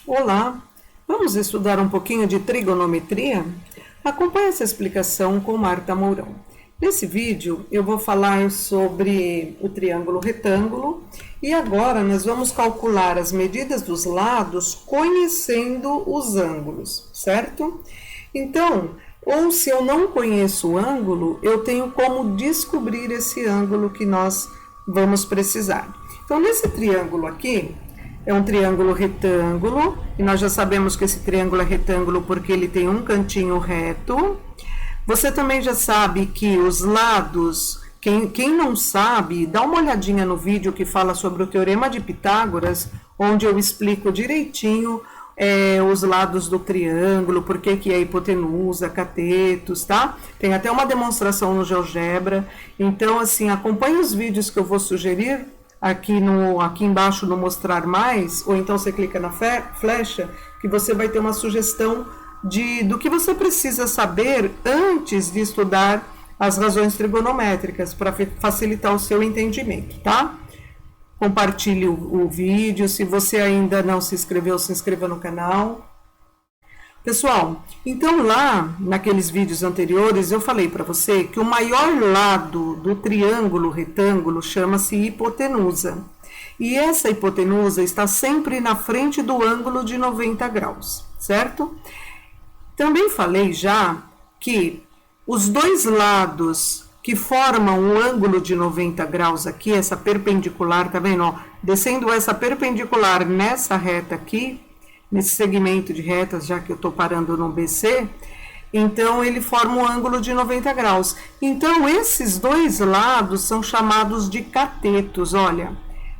Olá, vamos estudar um pouquinho de trigonometria? Acompanhe essa explicação com Marta Mourão. Nesse vídeo eu vou falar sobre o triângulo retângulo e agora nós vamos calcular as medidas dos lados conhecendo os ângulos, certo? Então, ou se eu não conheço o ângulo, eu tenho como descobrir esse ângulo que nós vamos precisar. Então, nesse triângulo aqui, é um triângulo retângulo, e nós já sabemos que esse triângulo é retângulo porque ele tem um cantinho reto. Você também já sabe que os lados, quem não sabe, dá uma olhadinha no vídeo que fala sobre o Teorema de Pitágoras, onde eu explico direitinho os lados do triângulo, por que é hipotenusa, catetos, tá? Tem até uma demonstração no GeoGebra. Então, assim, acompanhe os vídeos que eu vou sugerir aqui embaixo no mostrar mais, ou então você clica na flecha, que você vai ter uma sugestão do que você precisa saber antes de estudar as razões trigonométricas, para facilitar o seu entendimento, tá? Compartilhe o vídeo, se você ainda não se inscreveu, se inscreva no canal. Pessoal, então lá naqueles vídeos anteriores eu falei para você que o maior lado do triângulo retângulo chama-se hipotenusa. E essa hipotenusa está sempre na frente do ângulo de 90 graus, certo? Também falei já que os dois lados que formam o ângulo de 90 graus aqui, essa perpendicular, tá vendo? Ó, descendo essa perpendicular nessa reta aqui, nesse segmento de retas, já que eu estou parando no BC, então ele forma um ângulo de 90 graus. Então, esses dois lados são chamados de catetos, olha.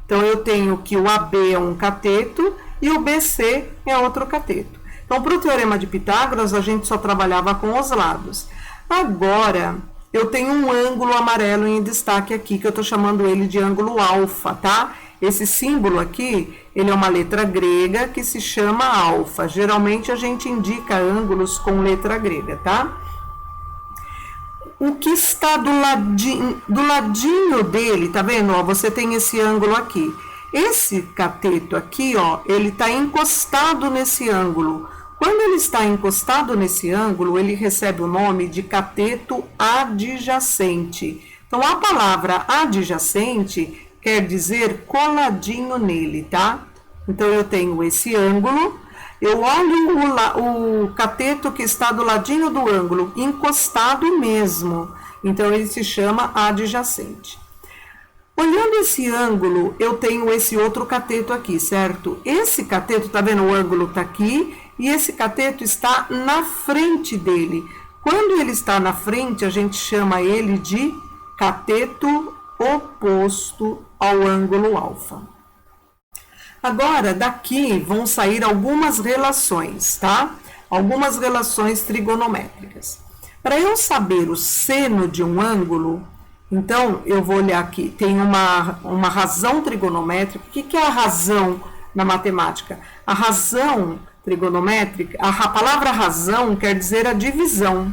Então, eu tenho que o AB é um cateto e o BC é outro cateto. Então, para o Teorema de Pitágoras, a gente só trabalhava com os lados. Agora, eu tenho um ângulo amarelo em destaque aqui, que eu estou chamando ele de ângulo alfa, tá? Esse símbolo aqui, ele é uma letra grega que se chama alfa. Geralmente a gente indica ângulos com letra grega, tá? O que está do ladinho dele, tá vendo? Ó, você tem esse ângulo aqui. Esse cateto aqui, ó, ele está encostado nesse ângulo. Quando ele está encostado nesse ângulo, ele recebe o nome de cateto adjacente. Então, a palavra adjacente quer dizer coladinho nele, tá? Então, eu tenho esse ângulo, eu olho o cateto que está do ladinho do ângulo, encostado mesmo. Então, ele se chama adjacente. Olhando esse ângulo, eu tenho esse outro cateto aqui, certo? Esse cateto, tá vendo? O ângulo tá aqui e esse cateto está na frente dele. Quando ele está na frente, a gente chama ele de cateto oposto ao ângulo alfa. Agora, daqui vão sair algumas relações, tá? Algumas relações trigonométricas. Para eu saber o seno de um ângulo, então, eu vou olhar aqui, tem uma razão trigonométrica. O que é a razão na matemática? A razão trigonométrica, a palavra razão quer dizer a divisão.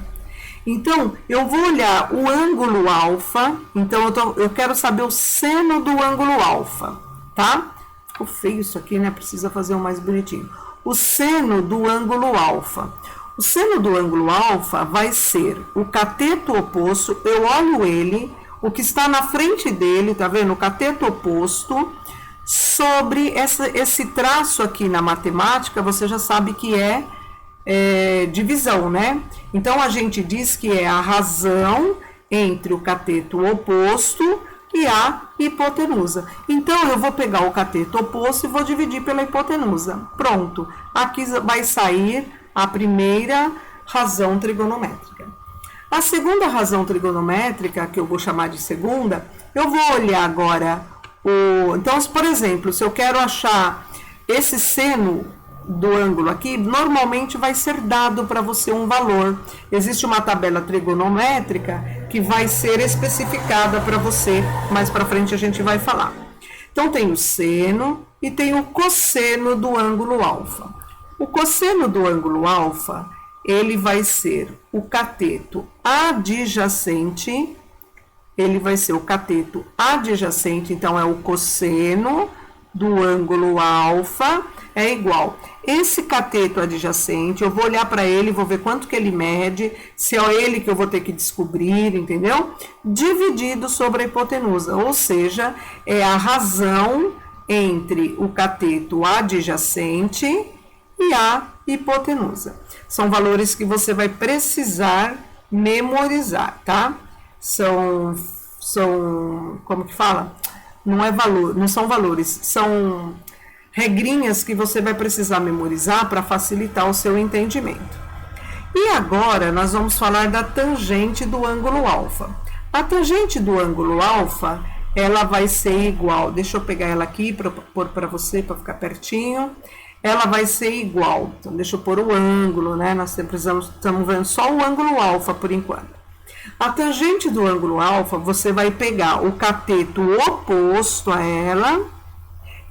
Então, eu vou olhar o ângulo alfa, então eu quero saber o seno do ângulo alfa, tá? Ficou feio isso aqui, né? Precisa fazer um mais bonitinho. O seno do ângulo alfa. O seno do ângulo alfa vai ser o cateto oposto, eu olho ele, o que está na frente dele, tá vendo? O cateto oposto, sobre esse traço aqui na matemática, você já sabe que é divisão, né? Então, a gente diz que é a razão entre o cateto oposto e a hipotenusa. Então, eu vou pegar o cateto oposto e vou dividir pela hipotenusa. Pronto. Aqui vai sair a primeira razão trigonométrica. A segunda razão trigonométrica, que eu vou chamar de segunda, eu vou olhar agora então, por exemplo, se eu quero achar esse seno do ângulo aqui, normalmente vai ser dado para você um valor. Existe uma tabela trigonométrica que vai ser especificada para você, mais para frente a gente vai falar. Então, tem o seno e tem o cosseno do ângulo alfa. O cosseno do ângulo alfa, ele vai ser o cateto adjacente, então é o cosseno do ângulo alfa, é igual. Esse cateto adjacente, eu vou olhar para ele, vou ver quanto que ele mede, se é ele que eu vou ter que descobrir, entendeu? Dividido sobre a hipotenusa, ou seja, é a razão entre o cateto adjacente e a hipotenusa. São valores que você vai precisar memorizar, tá? São como que fala? Não é valor, não são valores, são regrinhas que você vai precisar memorizar para facilitar o seu entendimento. E agora nós vamos falar da tangente do ângulo alfa. A tangente do ângulo alfa, ela vai ser igual, deixa eu pegar ela aqui para pôr para você, para ficar pertinho. Ela vai ser igual, então deixa eu pôr o ângulo, né? Nós estamos vendo só o ângulo alfa por enquanto. A tangente do ângulo alfa, você vai pegar o cateto oposto a ela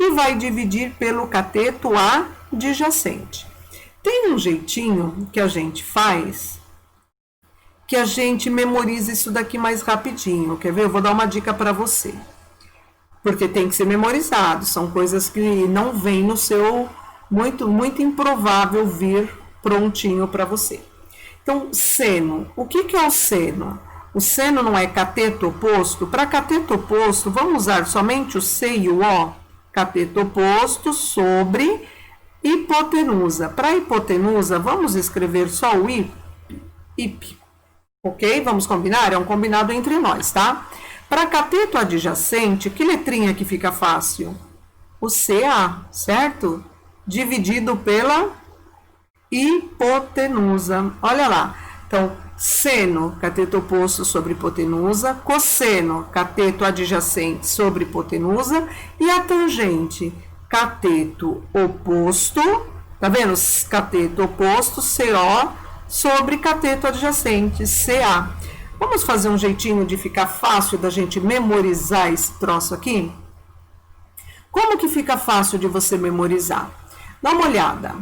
e vai dividir pelo cateto adjacente. Tem um jeitinho que a gente faz, que a gente memoriza isso daqui mais rapidinho. Quer ver? Eu vou dar uma dica para você. Porque tem que ser memorizado, são coisas que não vêm no seu... Muito improvável vir prontinho para você. Então, seno. O que é o seno? O seno não é cateto oposto? Para cateto oposto, vamos usar somente o C e o O. Cateto oposto sobre hipotenusa. Para hipotenusa, vamos escrever só o IP. Ok? Vamos combinar? É um combinado entre nós, tá? Para cateto adjacente, que letrinha que fica fácil? O CA, certo? Dividido pela hipotenusa. Olha lá. Então, seno, cateto oposto sobre hipotenusa, cosseno, cateto adjacente sobre hipotenusa, e a tangente, cateto oposto, tá vendo? Cateto oposto, CO, sobre cateto adjacente, CA. Vamos fazer um jeitinho de ficar fácil da gente memorizar esse troço aqui? Como que fica fácil de você memorizar? Dá uma olhada.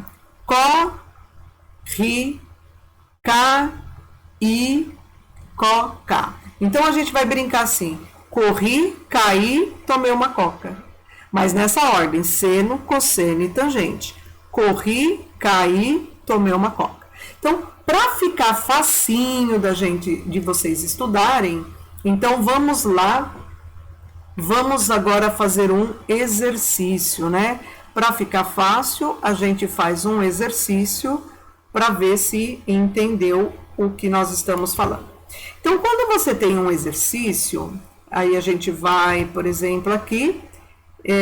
Ri, K, I, Co, K. Então, a gente vai brincar assim. Corri, caí, tomei uma coca. Mas nessa ordem, seno, cosseno e tangente. Corri, caí, tomei uma coca. Então, para ficar facinho de vocês estudarem, então vamos lá. Vamos agora fazer um exercício, né? Para ficar fácil, a gente faz um exercício para ver se entendeu o que nós estamos falando. Então, quando você tem um exercício, aí a gente vai, por exemplo, aqui,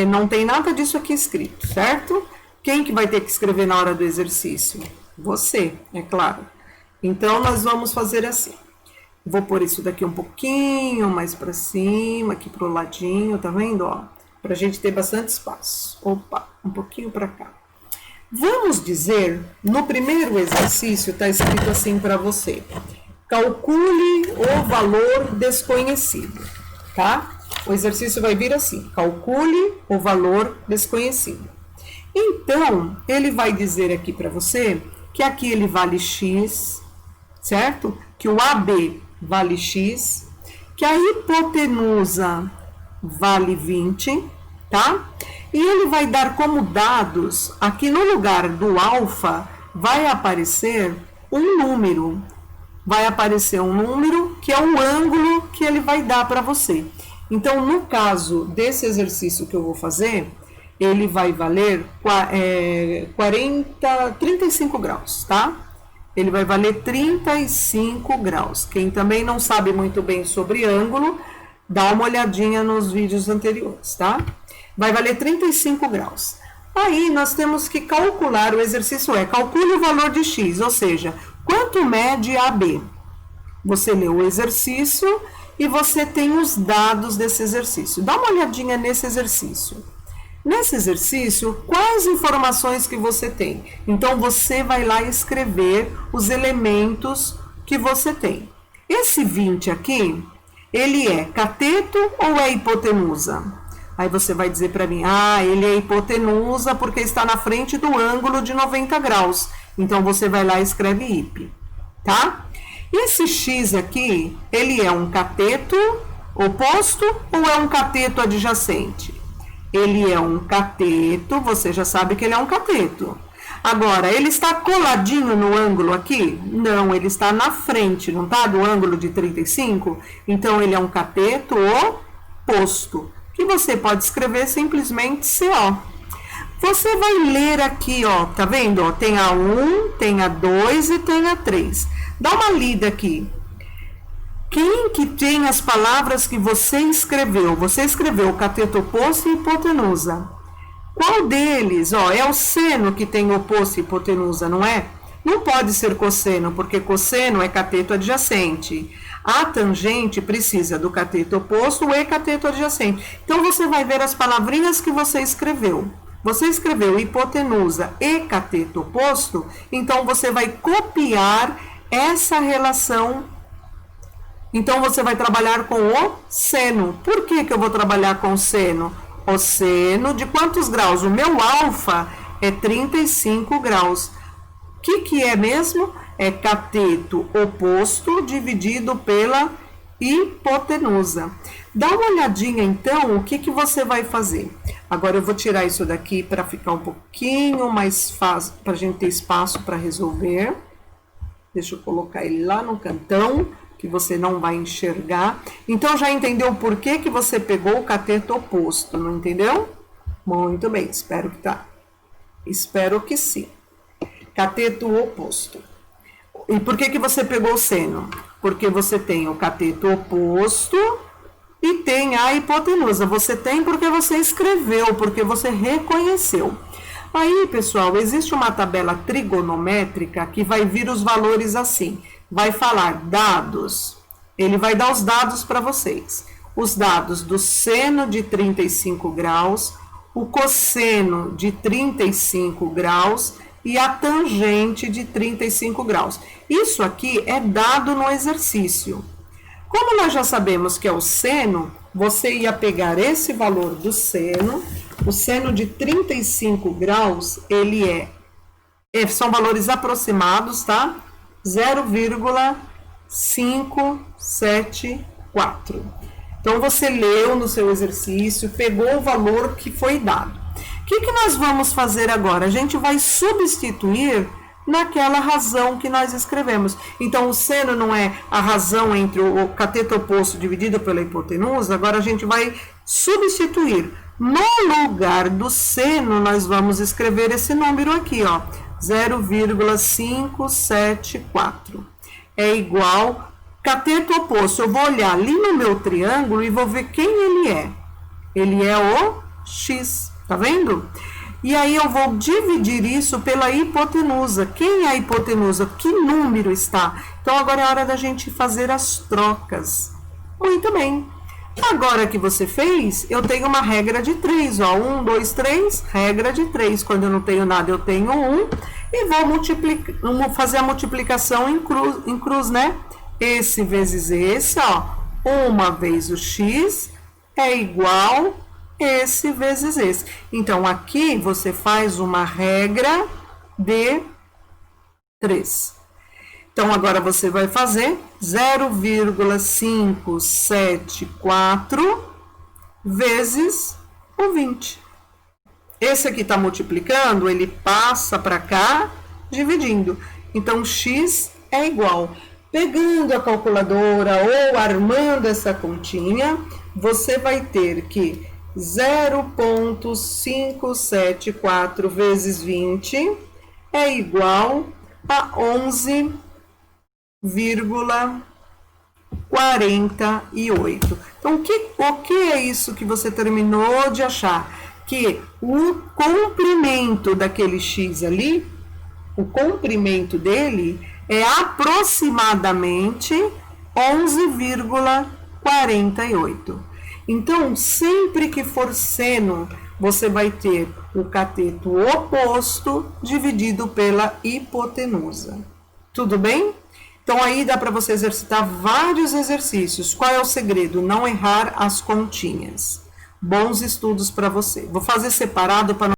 não tem nada disso aqui escrito, certo? Quem que vai ter que escrever na hora do exercício? Você, é claro. Então, nós vamos fazer assim. Vou pôr isso daqui um pouquinho mais para cima, aqui pro ladinho, tá vendo, ó? Pra gente ter bastante espaço. Opa, um pouquinho para cá. Vamos dizer, no primeiro exercício, tá escrito assim para você. Calcule o valor desconhecido, tá? O exercício vai vir assim, calcule o valor desconhecido. Então, ele vai dizer aqui para você que aqui ele vale x, certo? Que o AB vale x, que a hipotenusa vale 20, tá? E ele vai dar como dados, aqui no lugar do alfa, vai aparecer um número. Vai aparecer um número que é o ângulo que ele vai dar para você. Então, no caso desse exercício que eu vou fazer, ele vai valer 35 graus, tá? Ele vai valer 35 graus. Quem também não sabe muito bem sobre ângulo, dá uma olhadinha nos vídeos anteriores, tá? Vai valer 35 graus. Aí, nós temos que calcular, o exercício calcule o valor de x, ou seja, quanto mede AB? Você leu o exercício e você tem os dados desse exercício. Dá uma olhadinha nesse exercício. Nesse exercício, quais informações que você tem? Então, você vai lá escrever os elementos que você tem. Esse 20 aqui, ele é cateto ou é hipotenusa? Aí você vai dizer para mim, ele é hipotenusa porque está na frente do ângulo de 90 graus. Então, você vai lá e escreve IP, tá? Esse X aqui, ele é um cateto oposto ou é um cateto adjacente? ele é um cateto, você já sabe que ele é um cateto. Agora, ele está coladinho no ângulo aqui? Não, ele está na frente, não está? Do ângulo de 35? Então, ele é um cateto oposto, que você pode escrever simplesmente CO. Você vai ler aqui, ó, tá vendo? Ó, tem a 1, tem a 2 e tem a 3. Dá uma lida aqui. Quem que tem as palavras que você escreveu? Você escreveu cateto oposto e hipotenusa. Qual deles? Ó, é o seno que tem oposto e hipotenusa, não é? Não pode ser cosseno, porque cosseno é cateto adjacente. A tangente precisa do cateto oposto e cateto adjacente. Então, você vai ver as palavrinhas que você escreveu. Você escreveu hipotenusa e cateto oposto, então você vai copiar essa relação. Então, você vai trabalhar com o seno. Por que eu vou trabalhar com o seno? O seno de quantos graus? O meu alfa é 35 graus. O que é mesmo? É cateto oposto dividido pela hipotenusa. Dá uma olhadinha, então, o que você vai fazer. Agora, eu vou tirar isso daqui para ficar um pouquinho mais fácil, para a gente ter espaço para resolver. Deixa eu colocar ele lá no cantão, que você não vai enxergar. Então, já entendeu por que você pegou o cateto oposto, não entendeu? Muito bem, espero que sim. Cateto oposto. E por que você pegou o seno? Porque você tem o cateto oposto e tem a hipotenusa. Você tem porque você escreveu, porque você reconheceu. Aí, pessoal, existe uma tabela trigonométrica que vai vir os valores assim. Vai falar dados, ele vai dar os dados para vocês. Os dados do seno de 35 graus, o cosseno de 35 graus e a tangente de 35 graus. Isso aqui é dado no exercício. Como nós já sabemos que é o seno, você ia pegar esse valor do seno, o seno de 35 graus, ele são valores aproximados, tá? 0,574. Então, você leu no seu exercício, pegou o valor que foi dado. O que nós vamos fazer agora? A gente vai substituir naquela razão que nós escrevemos. Então, o seno não é a razão entre o cateto oposto dividido pela hipotenusa, agora a gente vai substituir. No lugar do seno, nós vamos escrever esse número aqui, ó, 0,574. É igual cateto oposto. Eu vou olhar ali no meu triângulo e vou ver quem ele é. Ele é o X, tá vendo? E aí eu vou dividir isso pela hipotenusa. Quem é a hipotenusa? Que número está? Então, agora é hora da gente fazer as trocas. Muito bem. Agora que você fez, eu tenho uma regra de 3, ó. 1, 2, 3, regra de 3. Quando eu não tenho nada, eu tenho 1. E vou fazer a multiplicação em cruz, né? Esse vezes esse, ó. Uma vez o x é igual esse vezes esse. Então, aqui você faz uma regra de 3. Então, agora você vai fazer 0,574 vezes o 20. Esse aqui está multiplicando, ele passa para cá, dividindo. Então, x é igual. Pegando a calculadora ou armando essa continha, você vai ter que 0,574 vezes 20 é igual a 11,48. Então, o que é isso que você terminou de achar? Que o comprimento daquele x ali, o comprimento dele é aproximadamente 11,48. Então, sempre que for seno, você vai ter o cateto oposto dividido pela hipotenusa. Tudo bem? Então, aí dá para você exercitar vários exercícios. Qual é o segredo? Não errar as continhas. Bons estudos para você. Vou fazer separado para